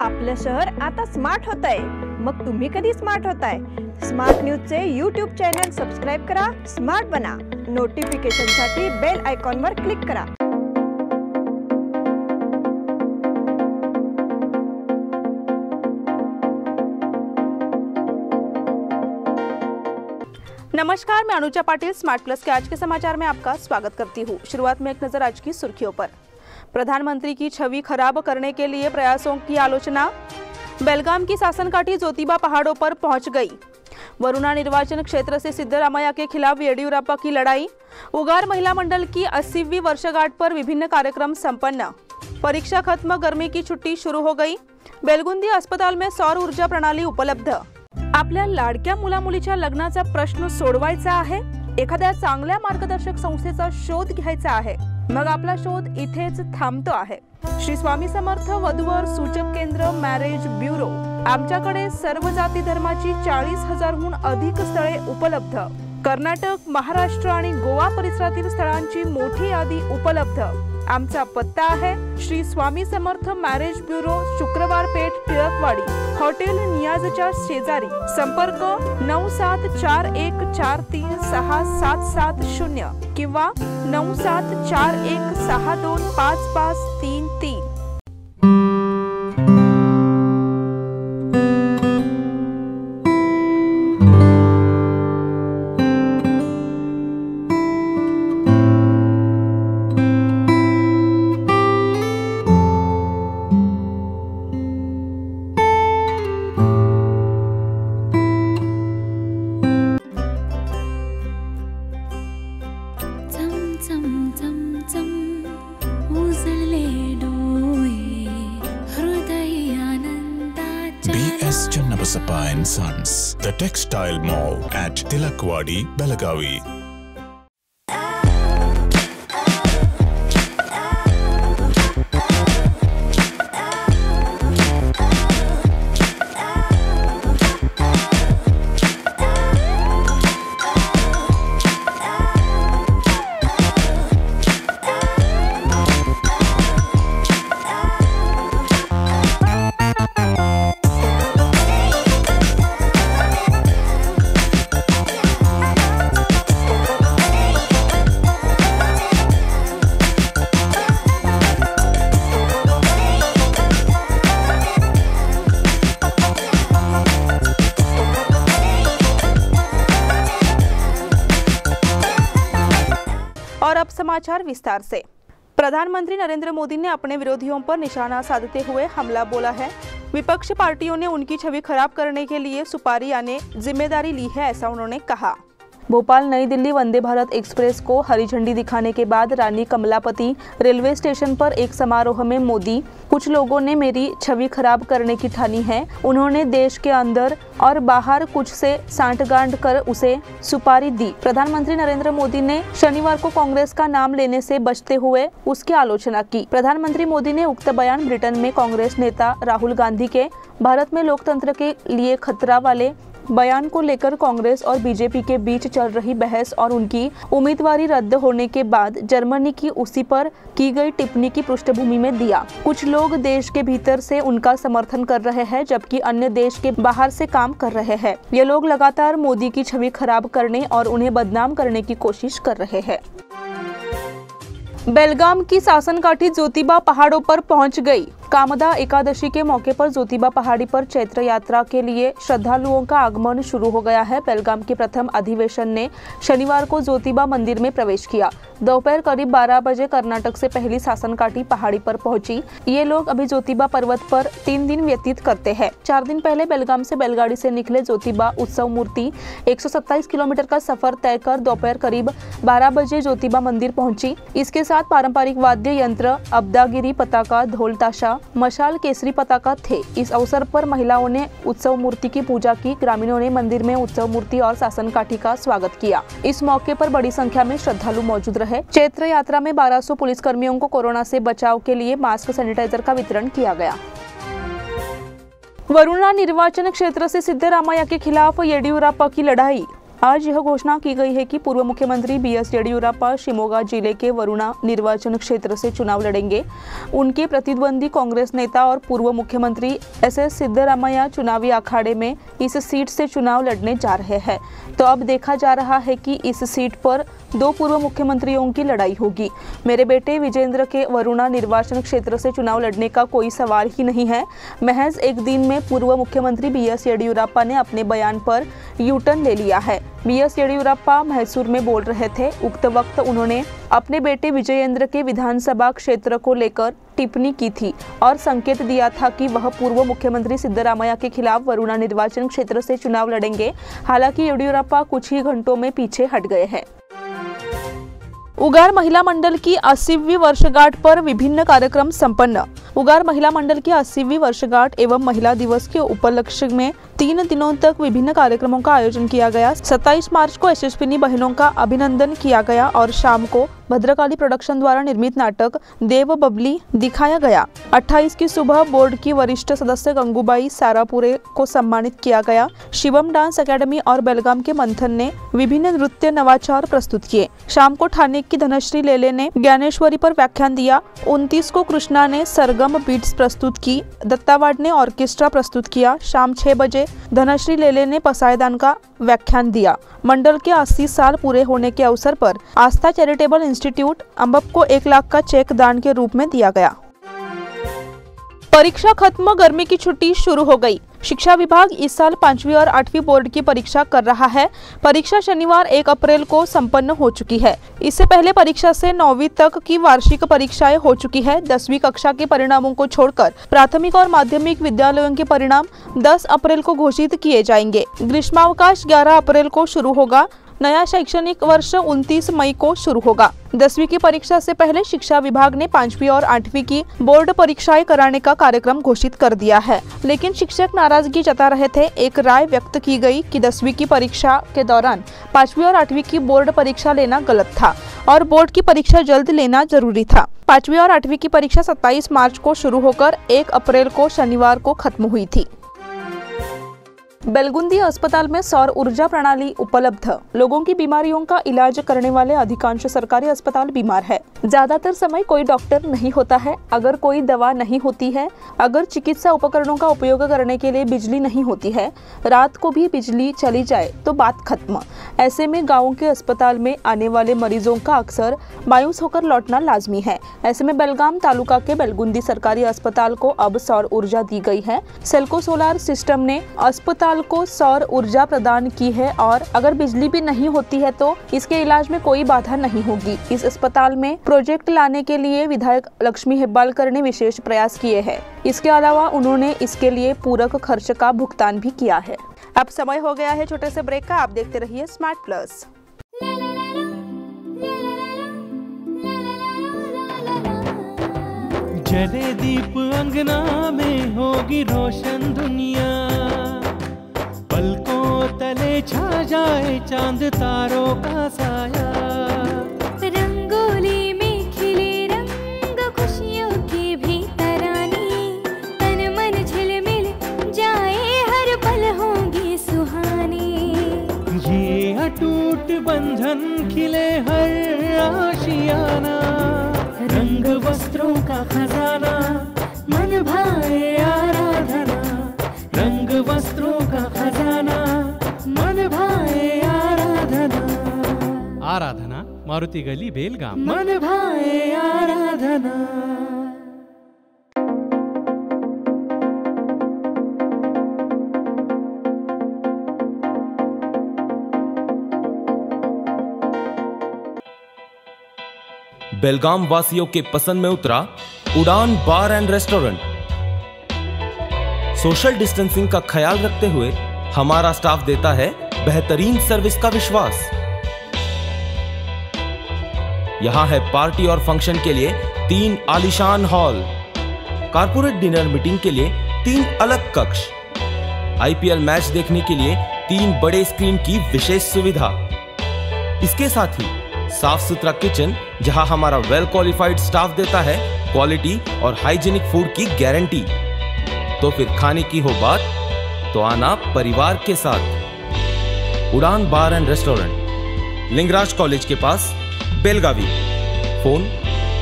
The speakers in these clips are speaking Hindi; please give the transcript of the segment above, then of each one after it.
आपलं शहर आता स्मार्ट होत आहे। मग तुम्ही कधी स्मार्ट होताय? स्मार्ट न्यूजचे यूट्यूब चॅनल सबस्क्राइब करा, स्मार्ट बना। नोटिफिकेशनसाठी बेल आयकॉनवर क्लिक करा। नमस्कार, मैं अनुजा पाटिल स्मार्ट प्लस के आज के समाचार में आपका स्वागत करती हूँ। शुरुआत में एक नजर आज की सुर्खियों पर। प्रधानमंत्री की छवि खराब करने के लिए प्रयासों की आलोचना। बेलगाम की शासनकाठी ज्योतिबा पहाड़ों पर पहुंच गई। वरुणा निर्वाचन क्षेत्र से सिद्धरामैया के खिलाफ येडियुरप्पा की लड़ाई। उगार महिला मंडल की 80वीं वर्षगांठ पर विभिन्न कार्यक्रम संपन्न। परीक्षा खत्म, गर्मी की छुट्टी शुरू हो गई। बेलगुंदी अस्पताल में सौर ऊर्जा प्रणाली उपलब्ध। आपल्या लाडक्या मुला-मुलीच्या लग्नाचा प्रश्न सोडवायचा आहे? एखाद्या चांगल्या मार्गदर्शक संस्थेचा शोध घ्यायचा आहे? मग आपला शोध इथेच थांबतो आहे। श्री स्वामी समर्थ वधूवर सूचक केंद्र मॅरेज ब्युरो। आमच्याकडे सर्व जाती धर्माची 40,000हून अधिक स्थळे उपलब्ध। कर्नाटक, महाराष्ट्र आणि गोवा परिसरातील स्थळांची मोठी यादी उपलब्ध। आमचा पत्ता आहे श्री स्वामी समर्थ मॅरेज ब्युरो, शुक्रवार पेठ, टिळकवाडी, हॉटेल नियाजच्या शेजारी। संपर्क 9741436770 किंवा 9741625533। BS Channabasappa and Sons, the textile mall at Tilakwadi, Belagavi. और अब समाचार विस्तार से। प्रधानमंत्री नरेंद्र मोदी ने अपने विरोधियों पर निशाना साधते हुए हमला बोला है। विपक्ष पार्टियों ने उनकी छवि खराब करने के लिए सुपारी यानी जिम्मेदारी ली है, ऐसा उन्होंने कहा। भोपाल नई दिल्ली वंदे भारत एक्सप्रेस को हरी झंडी दिखाने के बाद रानी कमलापति रेलवे स्टेशन पर एक समारोह में मोदी, कुछ लोगों ने मेरी छवि खराब करने की ठानी है। उन्होंने देश के अंदर और बाहर कुछ से सांठगांठ कर उसे सुपारी दी। प्रधानमंत्री नरेंद्र मोदी ने शनिवार को कांग्रेस का नाम लेने से बचते हुए उसकी आलोचना की। प्रधानमंत्री मोदी ने उक्त बयान ब्रिटेन में कांग्रेस नेता राहुल गांधी के भारत में लोकतंत्र के लिए खतरा वाले बयान को लेकर कांग्रेस और बीजेपी के बीच चल रही बहस और उनकी उम्मीदवारी रद्द होने के बाद जर्मनी की उसी पर की गई टिप्पणी की पृष्ठभूमि में दिया। कुछ लोग देश के भीतर से उनका समर्थन कर रहे हैं, जबकि अन्य देश के बाहर से काम कर रहे हैं। ये लोग लगातार मोदी की छवि खराब करने और उन्हें बदनाम करने की कोशिश कर रहे हैं। बेलगाम की शासनकाठी ज्योतिबा पहाड़ों पर पहुंच गई। कामदा एकादशी के मौके पर ज्योतिबा पहाड़ी पर चैत्र यात्रा के लिए श्रद्धालुओं का आगमन शुरू हो गया है। बेलगाम के प्रथम अधिवेशन ने शनिवार को ज्योतिबा मंदिर में प्रवेश किया। दोपहर करीब 12 बजे कर्नाटक से पहली शासनकाठी पहाड़ी पर पहुंची। ये लोग अभी ज्योतिबा पर्वत पर 3 दिन व्यतीत करते हैं। 4 दिन पहले बेलगाम से बैलगाड़ी से निकले ज्योतिबा उत्सव मूर्ति 127 किलोमीटर का सफर तय कर दोपहर करीब 12 बजे ज्योतिबा मंदिर पहुंची। इसके साथ पारंपरिक वाद्य यंत्र, अब्दागिरी पताका, ढोल ताशा, मशाल, केसरी पताका थे। इस अवसर पर महिलाओं ने उत्सव मूर्ति की पूजा की। ग्रामीणों ने मंदिर में उत्सव मूर्ति और शासनकाठी का स्वागत किया। इस मौके पर बड़ी संख्या में श्रद्धालु मौजूद रहे। चैत्र यात्रा में 1200 पुलिसकर्मियों को कोरोना से बचाव के लिए मास्क, सैनिटाइजर का वितरण किया गया। वरुणा निर्वाचन क्षेत्र से सिद्धरामैया के खिलाफ येडियुरप्पा की लड़ाई। आज यह घोषणा की गई है कि पूर्व मुख्यमंत्री BS येडियुरप्पा शिमोगा जिले के वरुणा निर्वाचन क्षेत्र से चुनाव लड़ेंगे। उनके प्रतिद्वंदी कांग्रेस नेता और पूर्व मुख्यमंत्री SS सिद्धरामैया चुनावी अखाड़े में इस सीट से चुनाव लड़ने जा रहे हैं। तो अब देखा जा रहा है कि इस सीट पर दो पूर्व मुख्यमंत्रियों की लड़ाई होगी। मेरे बेटे विजेंद्र के वरुणा निर्वाचन क्षेत्र से चुनाव लड़ने का कोई सवाल ही नहीं है। महज एक दिन में पूर्व मुख्यमंत्री BS येडियुरप्पा ने अपने बयान पर यू-टर्न ले लिया है। BS येडियुरप्पा मैसूर में बोल रहे थे। उक्त वक्त उन्होंने अपने बेटे विजयेंद्र के विधानसभा क्षेत्र को लेकर टिप्पणी की थी और संकेत दिया था कि वह पूर्व मुख्यमंत्री सिद्धरामैया के खिलाफ वरुणा निर्वाचन क्षेत्र से चुनाव लड़ेंगे। हालांकि येडियुरप्पा कुछ ही घंटों में पीछे हट गए हैं। उगार महिला मंडल की 80वीं वर्षगांठ पर विभिन्न कार्यक्रम संपन्न। उगार महिला मंडल की 80वीं वर्षगांठ एवं महिला दिवस के उपलक्ष्य में 3 दिनों तक विभिन्न कार्यक्रमों का आयोजन किया गया। 27 मार्च को यशस्विनी बहनों का अभिनंदन किया गया और शाम को भद्रकाली प्रोडक्शन द्वारा निर्मित नाटक देव बबली दिखाया गया। 28 की सुबह बोर्ड की वरिष्ठ सदस्य गंगूबाई सारापुरे को सम्मानित किया गया। शिवम डांस अकेडमी और बेलगाम के मंथन ने विभिन्न नृत्य नवाचार प्रस्तुत किए। शाम को ठाणे की धनश्री लेले ने ज्ञानेश्वरी पर व्याख्यान दिया। 29 को कृष्णा ने सरगम बीट्स प्रस्तुत की। दत्तावाड ने ऑर्केस्ट्रा प्रस्तुत किया। शाम 6 बजे धनश्री लेले ने पसायदान का व्याख्यान दिया। मंडल के 80 साल पूरे होने के अवसर पर आस्था चैरिटेबल इंस्टीट्यूट अंबप को 1 लाख का चेक दान के रूप में दिया गया। परीक्षा खत्म, गर्मी की छुट्टी शुरू हो गई। शिक्षा विभाग इस साल 5वीं और 8वीं बोर्ड की परीक्षा कर रहा है। परीक्षा शनिवार 1 अप्रैल को संपन्न हो चुकी है। इससे पहले परीक्षा से 9वीं तक की वार्षिक परीक्षाएं हो चुकी है। 10वीं कक्षा के परिणामों को छोड़कर प्राथमिक और माध्यमिक विद्यालयों के परिणाम 10 अप्रैल को घोषित किए जाएंगे। ग्रीष्मावकाश 11 अप्रैल को शुरू होगा। नया शैक्षणिक वर्ष 29 मई को शुरू होगा। 10वीं की परीक्षा से पहले शिक्षा विभाग ने 5वीं और 8वीं की बोर्ड परीक्षाएं कराने का कार्यक्रम घोषित कर दिया है, लेकिन शिक्षक नाराजगी जता रहे थे। एक राय व्यक्त की गई कि 10वीं की परीक्षा के दौरान 5वीं और 8वीं की बोर्ड परीक्षा लेना गलत था और बोर्ड की परीक्षा जल्द लेना जरूरी था। 5वीं और 8वीं की परीक्षा 27 मार्च को शुरू होकर 1 अप्रैल को शनिवार को खत्म हुई थी। बेलगुंदी अस्पताल में सौर ऊर्जा प्रणाली उपलब्ध। लोगों की बीमारियों का इलाज करने वाले अधिकांश सरकारी अस्पताल बीमार है। ज्यादातर समय कोई डॉक्टर नहीं होता है। अगर कोई दवा नहीं होती है, अगर चिकित्सा उपकरणों का उपयोग करने के लिए बिजली नहीं होती है, रात को भी बिजली चली जाए तो बात खत्म। ऐसे में गाँव के अस्पताल में आने वाले मरीजों का अक्सर मायूस होकर लौटना लाजमी है। ऐसे में बेलगाम तालुका के बेलगुंदी सरकारी अस्पताल को अब सौर ऊर्जा दी गई है। सेल्को सोलार सिस्टम ने अस्पताल को सौर ऊर्जा प्रदान की है और अगर बिजली भी नहीं होती है तो इसके इलाज में कोई बाधा नहीं होगी। इस अस्पताल में प्रोजेक्ट लाने के लिए विधायक लक्ष्मी हेब्बालकर ने विशेष प्रयास किए हैं। इसके अलावा उन्होंने इसके लिए पूरक खर्च का भुगतान भी किया है। अब समय हो गया है छोटे से ब्रेक का। आप देखते रहिए स्मार्ट प्लस। जले दीप अंगना में होगी रोशन दुनिया, पलकों तले छा जाए चांद तारों का साया। रंगोली में खिले रंग खुशियों की भी तरानी, तन मन झिलमिल जाए हर पल होंगी सुहानी। ये अटूट बंधन खिले हर आशियाना, रंग वस्त्रों का खजाना मन भाए आराधना। रंग वस्त्रों का खजाना मन भाए आराधना। आराधना मारुति गली बेलगाम। मन भाए आराधना। बेलगाम वासियों के पसंद में उतरा उड़ान बार एंड रेस्टोरेंट। सोशल डिस्टेंसिंग का ख्याल रखते हुए हमारा स्टाफ देता है बेहतरीन सर्विस का विश्वास। यहां है पार्टी और फंक्शन के लिए 3 आलीशान हॉल, कारपोरेट डिनर मीटिंग के लिए 3 अलग कक्ष, IPL मैच देखने के लिए 3 बड़े स्क्रीन की विशेष सुविधा। इसके साथ ही साफ सुथरा किचन जहां हमारा वेल क्वालिफाइड स्टाफ देता है क्वालिटी और हाइजीनिक फूड की गारंटी। तो फिर खाने की हो बात तो आना परिवार के साथ। उड़ान बार एंड रेस्टोरेंट, लिंगराज कॉलेज के पास, बेलगावी। फोन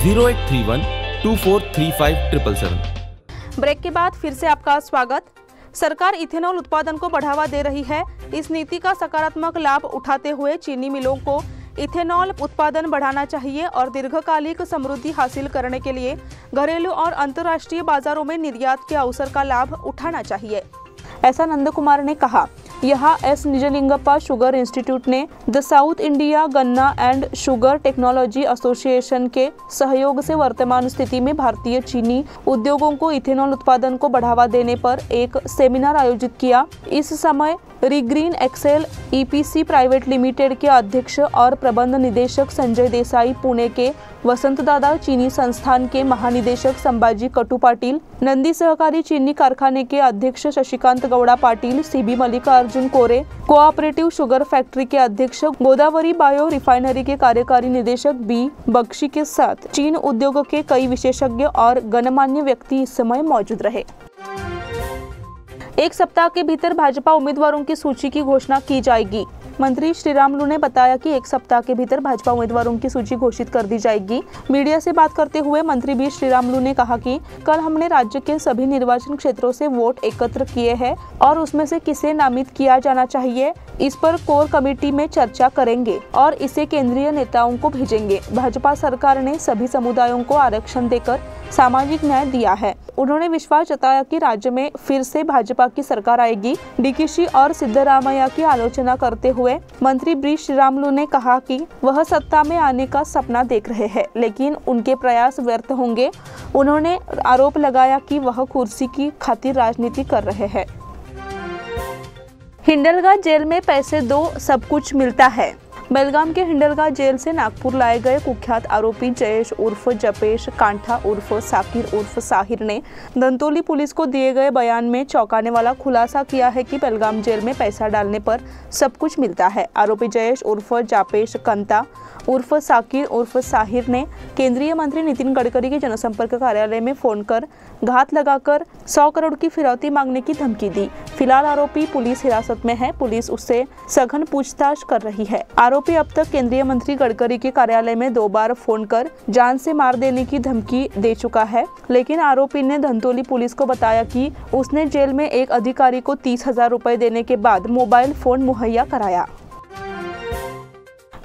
0831243577। ब्रेक के बाद फिर से आपका स्वागत। सरकार इथेनॉल उत्पादन को बढ़ावा दे रही है। इस नीति का सकारात्मक लाभ उठाते हुए चीनी मिलों को इथेनॉल उत्पादन बढ़ाना चाहिए और दीर्घकालिक समृद्धि हासिल करने के लिए घरेलू और अंतर्राष्ट्रीय बाजारों में निर्यात के अवसर का लाभ उठाना चाहिए, ऐसा नंद कुमार ने कहा। यहाँ एस निजलिंगप्पा शुगर इंस्टीट्यूट ने द साउथ इंडिया गन्ना एंड शुगर टेक्नोलॉजी एसोसिएशन के सहयोग से वर्तमान स्थिति में भारतीय चीनी उद्योगों को इथेनॉल उत्पादन को बढ़ावा देने पर एक सेमिनार आयोजित किया। इस समय रिग्रीन एक्सेल ईपीसी प्राइवेट लिमिटेड के अध्यक्ष और प्रबंध निदेशक संजय देसाई, पुणे के वसंत दादा चीनी संस्थान के महानिदेशक संभाजी कटु पाटिल, नंदी सहकारी चीनी कारखाने के अध्यक्ष शशिकांत गौड़ा पाटिल, सीबी मल्लिकार्जुन कोरे, कोऑपरेटिव शुगर फैक्ट्री के अध्यक्ष, गोदावरी बायो रिफाइनरी के कार्यकारी निदेशक बी बख्शी के साथ चीन उद्योग के कई विशेषज्ञ और गणमान्य व्यक्ति इस समय मौजूद रहे। एक सप्ताह के भीतर भाजपा उम्मीदवारों की सूची की घोषणा की जाएगी। मंत्री श्रीरामुलु ने बताया कि एक सप्ताह के भीतर भाजपा उम्मीदवारों की सूची घोषित कर दी जाएगी। मीडिया से बात करते हुए मंत्री बी श्रीरामुलु ने कहा कि कल हमने राज्य के सभी निर्वाचन क्षेत्रों से वोट एकत्र किए हैं और उसमें से किसे नामित किया जाना चाहिए, इस पर कोर कमेटी में चर्चा करेंगे और इसे केंद्रीय नेताओं को भेजेंगे। भाजपा सरकार ने सभी समुदायों को आरक्षण देकर सामाजिक न्याय दिया है। उन्होंने विश्वास जताया कि राज्य में फिर से भाजपा की सरकार आएगी। डीकेशी और सिद्धरामैया की आलोचना करते हुए मंत्री बी श्रीरामुलु ने कहा कि वह सत्ता में आने का सपना देख रहे हैं, लेकिन उनके प्रयास व्यर्थ होंगे। उन्होंने आरोप लगाया कि वह कुर्सी की खातिर राजनीति कर रहे हैं। हिंडलगा जेल में पैसे दो सब कुछ मिलता है। बेलगाम के हिंडलगा जेल से नागपुर लाए गए कुख्यात आरोपी जयेश उर्फ जपेश कांठा उर्फ साकिर उर्फ साहिर ने धंतोली पुलिस को दिए गए बयान में चौंकाने वाला खुलासा किया है कि बेलगाम जेल में पैसा डालने पर सब कुछ मिलता है। आरोपी जयेश उर्फ जापेश कंता उर्फ साकिर उर्फ साहिर ने केंद्रीय मंत्री नितिन गडकरी के जनसंपर्क कार्यालय में फोन कर घात लगाकर 100 करोड़ की फिरौती मांगने की धमकी दी। फिलहाल आरोपी पुलिस हिरासत में है। पुलिस उससे सघन पूछताछ कर रही है। आरोपी अब तक केंद्रीय मंत्री गडकरी के कार्यालय में 2 बार फोन कर जान से मार देने की धमकी दे चुका है, लेकिन आरोपी ने धंतोली पुलिस को बताया कि उसने जेल में एक अधिकारी को 30,000 रुपए देने के बाद मोबाइल फोन मुहैया कराया।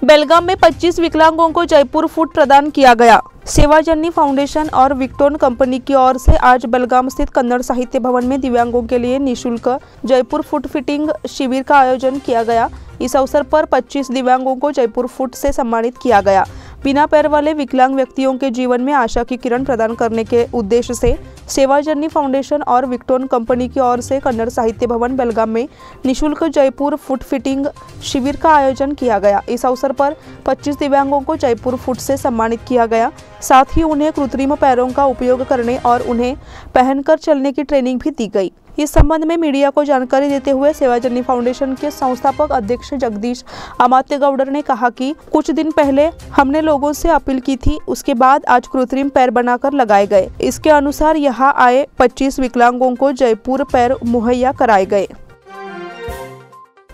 बेलगाम में 25 विकलांगों को जयपुर फूड प्रदान किया गया। सेवाजनी फाउंडेशन और विक्टोन कंपनी की ओर से आज बेलगाम स्थित कन्नड़ साहित्य भवन में दिव्यांगों के लिए निःशुल्क जयपुर फूड फिटिंग शिविर का आयोजन किया गया। इस अवसर पर 25 दिव्यांगों को जयपुर फूड से सम्मानित किया गया। बिना पैर वाले विकलांग व्यक्तियों के जीवन में आशा की किरण प्रदान करने के उद्देश्य से सेवाजनी फाउंडेशन और विक्टोन कंपनी की ओर से कन्नड़ साहित्य भवन बेलगाम में निःशुल्क जयपुर फूड फिटिंग शिविर का आयोजन किया गया। इस अवसर पर 25 दिव्यांगों को जयपुर फूड से सम्मानित किया गया। साथ ही उन्हें कृत्रिम पैरों का उपयोग करने और उन्हें पहनकर चलने की ट्रेनिंग भी दी गई। इस संबंध में मीडिया को जानकारी देते हुए सेवाजनी फाउंडेशन के संस्थापक अध्यक्ष जगदीश अमात्यगौडर ने कहा कि कुछ दिन पहले हमने लोगों से अपील की थी, उसके बाद आज कृत्रिम पैर बनाकर लगाए गए। इसके अनुसार यहाँ आए 25 विकलांगों को जयपुर पैर मुहैया कराए गए।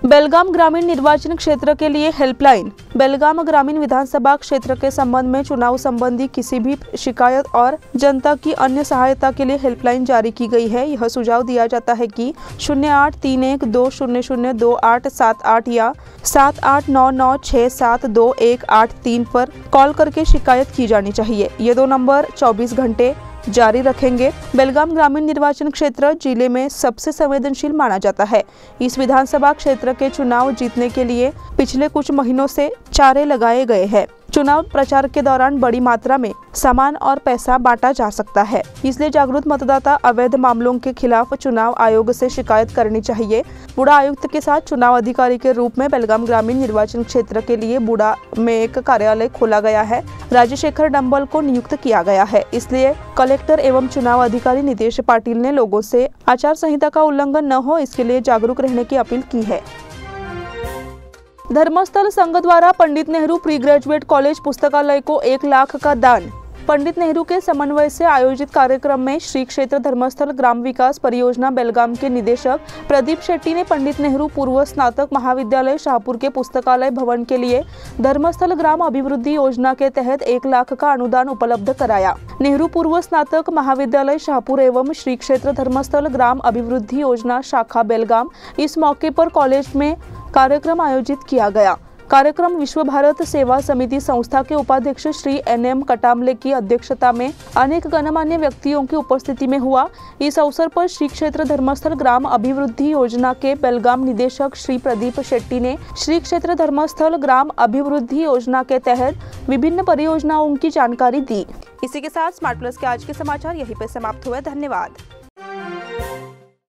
बेलगाम ग्रामीण निर्वाचन क्षेत्र के लिए हेल्पलाइन। बेलगाम ग्रामीण विधानसभा क्षेत्र के संबंध में चुनाव संबंधी किसी भी शिकायत और जनता की अन्य सहायता के लिए हेल्पलाइन जारी की गई है। यह सुझाव दिया जाता है कि 083120022878 या 7899672183 पर कॉल करके शिकायत की जानी चाहिए। ये 2 नंबर 24 घंटे जारी रखेंगे। बेलगाम ग्रामीण निर्वाचन क्षेत्र जिले में सबसे संवेदनशील माना जाता है। इस विधानसभा क्षेत्र के चुनाव जीतने के लिए पिछले कुछ महीनों से चारे लगाए गए हैं। चुनाव प्रचार के दौरान बड़ी मात्रा में सामान और पैसा बांटा जा सकता है, इसलिए जागरूक मतदाता अवैध मामलों के खिलाफ चुनाव आयोग से शिकायत करनी चाहिए। बुड़ा आयुक्त के साथ चुनाव अधिकारी के रूप में बेलगाम ग्रामीण निर्वाचन क्षेत्र के लिए बुड़ा में एक कार्यालय खोला गया है। राजशेखर डंबल को नियुक्त किया गया है, इसलिए कलेक्टर एवं चुनाव अधिकारी नितेश पाटिल ने लोगों से आचार संहिता का उल्लंघन न हो, इसके लिए जागरूक रहने की अपील की है। धर्मस्थल संघ द्वारा Pandit Nehru pre graduate college पुस्तकालय को 1 लाख का दान। पंडित नेहरू के समन्वय से आयोजित कार्यक्रम में श्री क्षेत्र धर्मस्थल ग्राम विकास परियोजना बेलगाम के निदेशक प्रदीप शेट्टी ने पंडित नेहरू पूर्व स्नातक महाविद्यालय शाहपुर के पुस्तकालय भवन के लिए धर्मस्थल ग्राम अभिवृद्धि योजना के तहत 1 लाख का अनुदान उपलब्ध कराया। नेहरू पूर्व स्नातक महाविद्यालय शाहपुर एवं श्री क्षेत्र धर्मस्थल ग्राम अभिवृद्धि योजना शाखा बेलगाम इस मौके पर कॉलेज में कार्यक्रम आयोजित किया गया। कार्यक्रम विश्व भारत सेवा समिति संस्था के उपाध्यक्ष श्री NM कटामले की अध्यक्षता में अनेक गणमान्य व्यक्तियों की उपस्थिति में हुआ। इस अवसर पर श्री क्षेत्र धर्मस्थल ग्राम अभिवृद्धि योजना के बेलगाम निदेशक श्री प्रदीप शेट्टी ने श्री क्षेत्र धर्मस्थल ग्राम अभिवृद्धि योजना के तहत विभिन्न परियोजनाओं की जानकारी दी। इसी के साथ स्मार्ट प्लस के आज के समाचार यहीं पर समाप्त हुए। धन्यवाद।